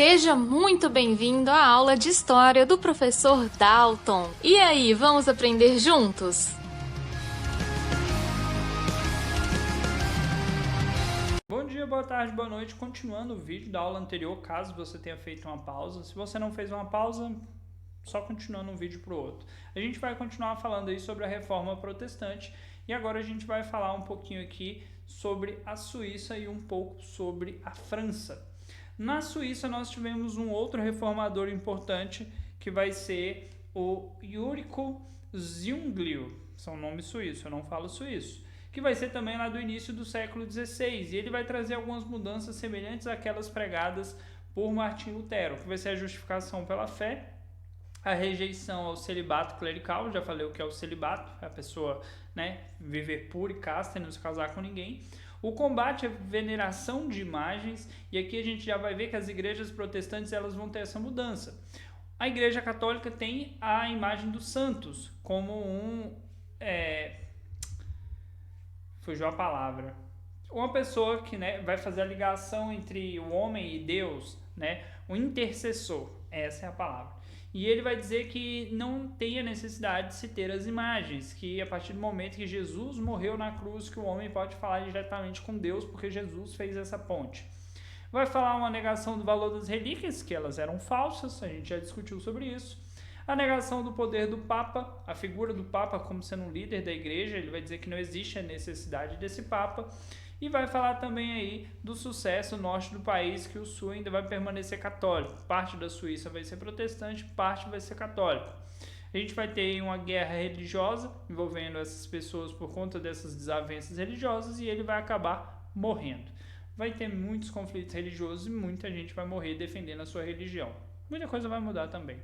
Seja muito bem-vindo à aula de História do professor Dalton. E aí, vamos aprender juntos? Bom dia, boa tarde, boa noite. Continuando o vídeo da aula anterior, caso você tenha feito uma pausa. Se você não fez uma pausa, só continuando um vídeo para o outro. A gente vai continuar falando aí sobre a Reforma Protestante e agora a gente vai falar um pouquinho aqui sobre a Suíça e um pouco sobre a França. Na Suíça nós tivemos um outro reformador importante que vai ser o Ulrico Zwinglio, são nomes suíços, eu não falo suíço, que vai ser também lá do início do século XVI, e ele vai trazer algumas mudanças semelhantes àquelas pregadas por Martim Lutero, que vai ser a justificação pela fé, a rejeição ao celibato clerical, já falei o que é o celibato, a pessoa viver pura e casta e não se casar com ninguém, o combate à veneração de imagens, e aqui a gente já vai ver que as igrejas protestantes elas vão ter essa mudança. A igreja católica tem a imagem dos santos como fugiu a palavra. Uma pessoa que vai fazer a ligação entre o homem e Deus, o intercessor, essa é a palavra. E ele vai dizer que não tem a necessidade de se ter as imagens, que a partir do momento que Jesus morreu na cruz, que o homem pode falar diretamente com Deus, porque Jesus fez essa ponte. Vai falar uma negação do valor das relíquias, que elas eram falsas, a gente já discutiu sobre isso. A negação do poder do Papa, a figura do Papa como sendo um líder da igreja, ele vai dizer que não existe a necessidade desse Papa. E vai falar também aí do sucesso norte do país, que o sul ainda vai permanecer católico. Parte da Suíça vai ser protestante, parte vai ser católico. A gente vai ter uma guerra religiosa envolvendo essas pessoas por conta dessas desavenças religiosas e ele vai acabar morrendo. Vai ter muitos conflitos religiosos e muita gente vai morrer defendendo a sua religião. Muita coisa vai mudar também.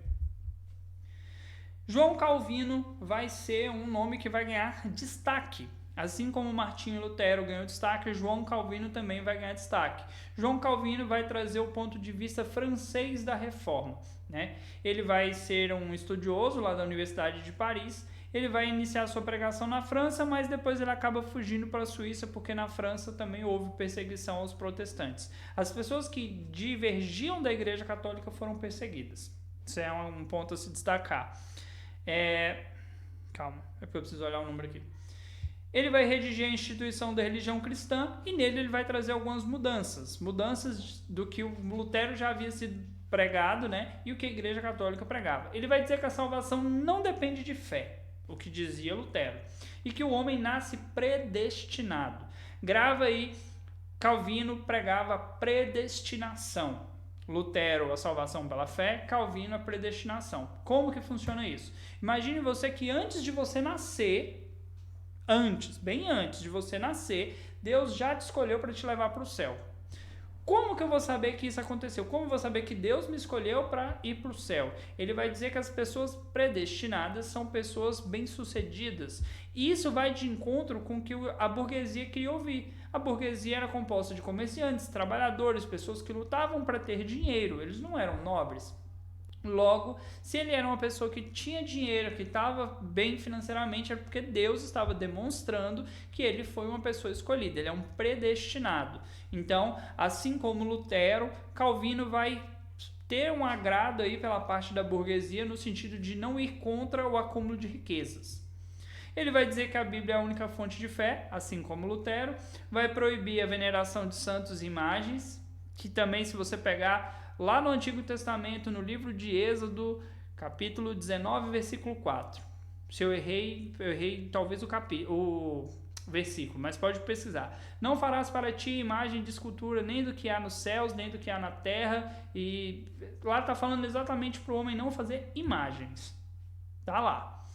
João Calvino vai ser um nome que vai ganhar destaque. Assim como Martinho Lutero ganhou destaque, João Calvino também vai ganhar destaque. João Calvino vai trazer o ponto de vista francês da Reforma. Ele vai ser um estudioso lá da Universidade de Paris, ele vai iniciar sua pregação na França, mas depois ele acaba fugindo para a Suíça, porque na França também houve perseguição aos protestantes. As pessoas que divergiam da Igreja Católica foram perseguidas. Isso é um ponto a se destacar. Calma, é porque eu preciso olhar o número aqui. Ele vai redigir a instituição da religião cristã e nele ele vai trazer algumas mudanças. Mudanças do que o Lutero já havia sido pregado, e o que a Igreja Católica pregava. Ele vai dizer que a salvação não depende de fé, o que dizia Lutero, e que o homem nasce predestinado. Grava aí, Calvino pregava a predestinação. Lutero, a salvação pela fé, Calvino, a predestinação. Como que funciona isso? Imagine você que antes de você nascer, bem antes de você nascer, Deus já te escolheu para te levar para o céu. Como que eu vou saber que isso aconteceu? Como eu vou saber que Deus me escolheu para ir para o céu? Ele vai dizer que as pessoas predestinadas são pessoas bem-sucedidas. E isso vai de encontro com o que a burguesia queria ouvir. A burguesia era composta de comerciantes, trabalhadores, pessoas que lutavam para ter dinheiro. Eles não eram nobres. Logo, se ele era uma pessoa que tinha dinheiro, que estava bem financeiramente, é porque Deus estava demonstrando que ele foi uma pessoa escolhida, ele é um predestinado. Então, assim como Lutero, Calvino vai ter um agrado aí pela parte da burguesia no sentido de não ir contra o acúmulo de riquezas. Ele vai dizer que a Bíblia é a única fonte de fé, assim como Lutero, vai proibir a veneração de santos e imagens, que também, se você pegar lá no Antigo Testamento, no livro de Êxodo, capítulo 19, versículo 4. Se eu errei talvez o versículo, mas pode pesquisar. Não farás para ti imagem de escultura, nem do que há nos céus, nem do que há na terra. E lá está falando exatamente para o homem não fazer imagens. Tá lá.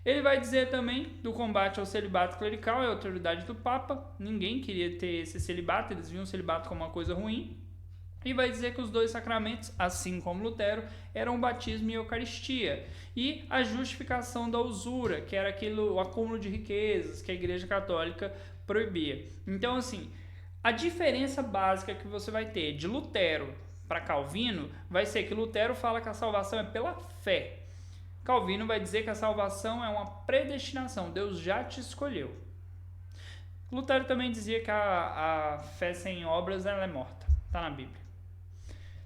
Ele vai dizer também do combate ao celibato clerical e a autoridade do Papa. Ninguém queria ter esse celibato, eles viam o celibato como uma coisa ruim. E vai dizer que os dois sacramentos, assim como Lutero, eram o batismo e a Eucaristia. E a justificação da usura, que era o acúmulo de riquezas que a Igreja Católica proibia. Então, assim, a diferença básica que você vai ter de Lutero para Calvino vai ser que Lutero fala que a salvação é pela fé. Calvino vai dizer que a salvação é uma predestinação, Deus já te escolheu. Lutero também dizia que a fé sem obras ela é morta, está na Bíblia.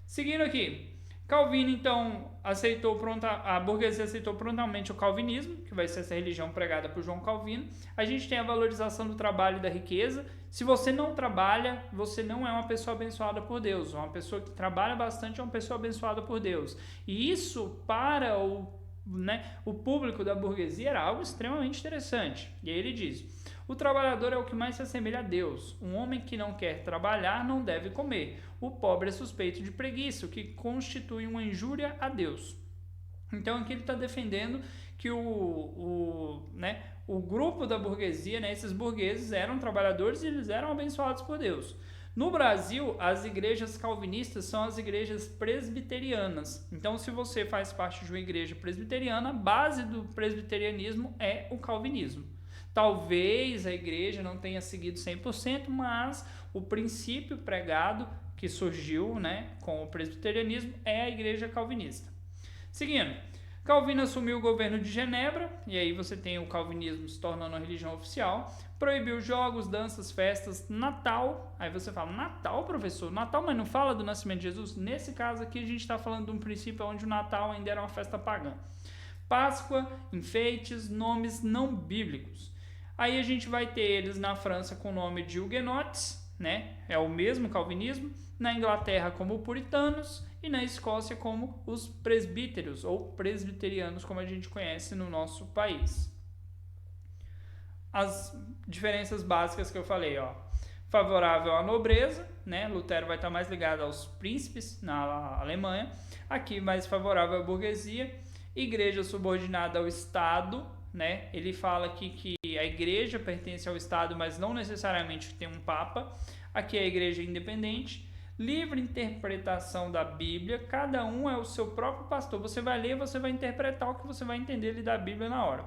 Seguindo aqui, Calvino, então, a burguesia aceitou prontamente o calvinismo, que vai ser essa religião pregada por João Calvino. A gente tem a valorização do trabalho e da riqueza. Se você não trabalha, você não é uma pessoa abençoada por Deus. Uma pessoa que trabalha bastante é uma pessoa abençoada por Deus. E isso, para o público da burguesia, era algo extremamente interessante. E aí ele diz: o trabalhador é o que mais se assemelha a Deus. Um homem que não quer trabalhar não deve comer. O pobre é suspeito de preguiça, o que constitui uma injúria a Deus. Então aqui ele está defendendo que o grupo da burguesia, esses burgueses eram trabalhadores e eles eram abençoados por Deus. No Brasil, as igrejas calvinistas são as igrejas presbiterianas. Então, se você faz parte de uma igreja presbiteriana, a base do presbiterianismo é o calvinismo. Talvez a igreja não tenha seguido 100%, mas o princípio pregado que surgiu com o presbiterianismo é a igreja calvinista. Seguindo, Calvino assumiu o governo de Genebra, e aí você tem o calvinismo se tornando a religião oficial, proibiu jogos, danças, festas, Natal. Aí você fala, Natal, professor? Natal, mas não fala do nascimento de Jesus? Nesse caso aqui a gente está falando de um princípio onde o Natal ainda era uma festa pagã. Páscoa, enfeites, nomes não bíblicos. Aí a gente vai ter eles na França com o nome de huguenotes, é o mesmo calvinismo, na Inglaterra como puritanos e na Escócia como os presbíteros ou presbiterianos, como a gente conhece no nosso país. As diferenças básicas que eu falei, favorável à nobreza, Lutero vai estar mais ligado aos príncipes na Alemanha, aqui mais favorável à burguesia, igreja subordinada ao Estado, ele fala aqui que a igreja pertence ao Estado, mas não necessariamente tem um papa. Aqui é a igreja independente, livre interpretação da Bíblia, cada um é o seu próprio pastor. Você vai ler, você vai interpretar o que você vai entender ali da Bíblia na hora.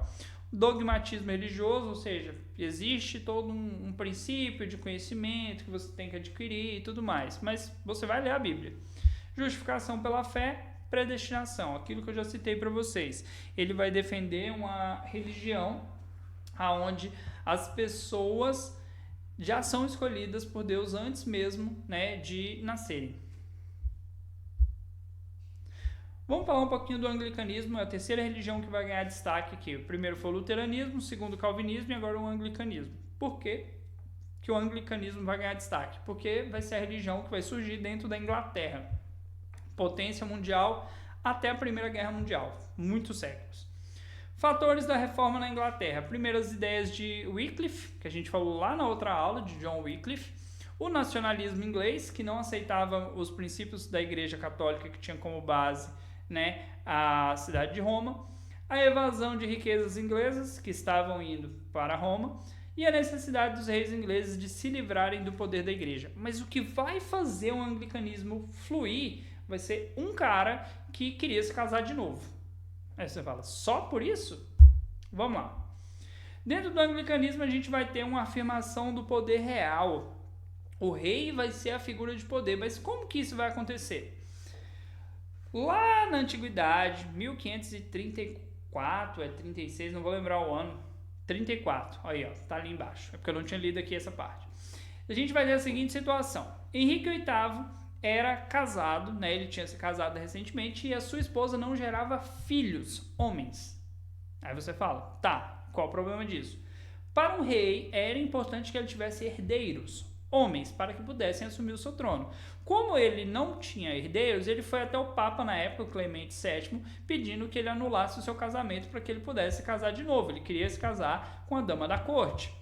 Dogmatismo religioso, ou seja, existe todo um princípio de conhecimento que você tem que adquirir e tudo mais, mas você vai ler a Bíblia. Justificação pela fé, predestinação, aquilo que eu já citei para vocês. Ele vai defender uma religião onde as pessoas já são escolhidas por Deus antes mesmo de nascerem. Vamos falar um pouquinho do anglicanismo, é a terceira religião que vai ganhar destaque aqui. O primeiro foi o luteranismo, o segundo o calvinismo e agora o anglicanismo. Por que o anglicanismo vai ganhar destaque? Porque vai ser a religião que vai surgir dentro da Inglaterra. Potência mundial até a Primeira Guerra Mundial, muitos séculos. Fatores da reforma na Inglaterra. Primeiras ideias de Wycliffe, que a gente falou lá na outra aula, de John Wycliffe. O nacionalismo inglês, que não aceitava os princípios da Igreja Católica, que tinha como base a cidade de Roma. A evasão de riquezas inglesas, que estavam indo para Roma. E a necessidade dos reis ingleses de se livrarem do poder da igreja. Mas o que vai fazer o anglicanismo fluir vai ser um cara que queria se casar de novo. Aí você fala, só por isso? Vamos lá. Dentro do anglicanismo a gente vai ter uma afirmação do poder real. O rei vai ser a figura de poder, mas como que isso vai acontecer? Lá na antiguidade, 1534, 36, não vou lembrar o ano, 34, aí tá ali embaixo, é porque eu não tinha lido aqui essa parte. A gente vai ter a seguinte situação, Henrique VIII era casado, ele tinha se casado recentemente e a sua esposa não gerava filhos, homens. Aí você fala, tá, qual o problema disso? Para um rei era importante que ele tivesse herdeiros, homens, para que pudessem assumir o seu trono. Como ele não tinha herdeiros, ele foi até o Papa na época, Clemente VII, pedindo que ele anulasse o seu casamento para que ele pudesse casar de novo. Ele queria se casar com a dama da corte.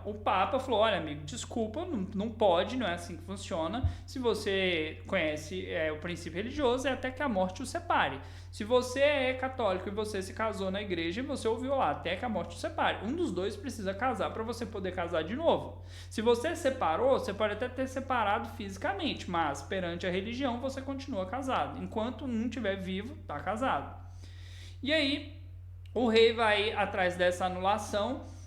O Papa falou, olha amigo, desculpa, não pode, não é assim que funciona. Se você conhece o princípio religioso, é até que a morte o separe. Se você é católico e você se casou na igreja, você ouviu lá, até que a morte o separe. Um dos dois precisa casar para você poder casar de novo. Se você separou, você pode até ter separado fisicamente, mas perante a religião você continua casado. Enquanto um estiver vivo, está casado. E aí, o rei vai atrás dessa anulação.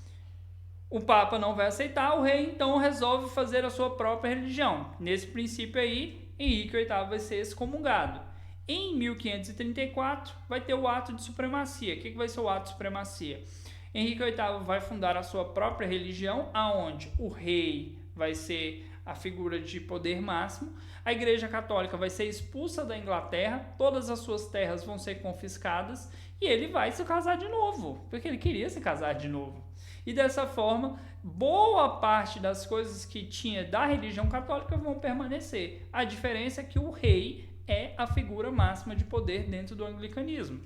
O Papa não vai aceitar, o rei então resolve fazer a sua própria religião. Nesse princípio aí, Henrique VIII vai ser excomungado. Em 1534, vai ter o ato de supremacia. O que vai ser o ato de supremacia? Henrique VIII vai fundar a sua própria religião, aonde o rei vai ser a figura de poder máximo. A Igreja Católica vai ser expulsa da Inglaterra, todas as suas terras vão ser confiscadas e ele vai se casar de novo, porque ele queria se casar de novo. E dessa forma, boa parte das coisas que tinha da religião católica vão permanecer. A diferença é que o rei é a figura máxima de poder dentro do anglicanismo.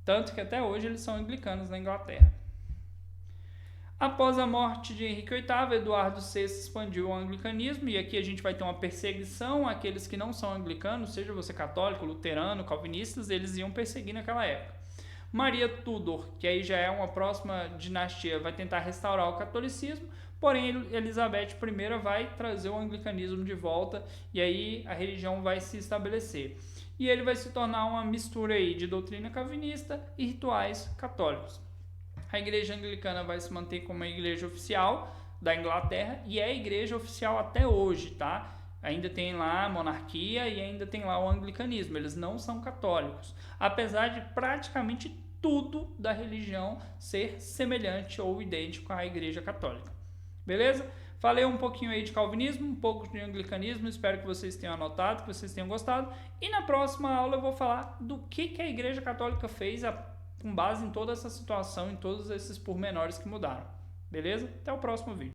Tanto que até hoje eles são anglicanos na Inglaterra. Após a morte de Henrique VIII, Eduardo VI expandiu o anglicanismo, e aqui a gente vai ter uma perseguição àqueles que não são anglicanos, seja você católico, luterano, calvinistas, eles iam perseguir naquela época. Maria Tudor, que aí já é uma próxima dinastia, vai tentar restaurar o catolicismo, porém Elizabeth I vai trazer o anglicanismo de volta e aí a religião vai se estabelecer. E ele vai se tornar uma mistura aí de doutrina calvinista e rituais católicos. A igreja anglicana vai se manter como a igreja oficial da Inglaterra e é a igreja oficial até hoje, tá? Ainda tem lá a monarquia e ainda tem lá o anglicanismo, eles não são católicos, apesar de praticamente tudo da religião ser semelhante ou idêntico à igreja católica. Beleza? Falei um pouquinho aí de calvinismo, um pouco de anglicanismo, espero que vocês tenham anotado, que vocês tenham gostado. E na próxima aula eu vou falar do que a igreja católica fez com base em toda essa situação, em todos esses pormenores que mudaram. Beleza? Até o próximo vídeo.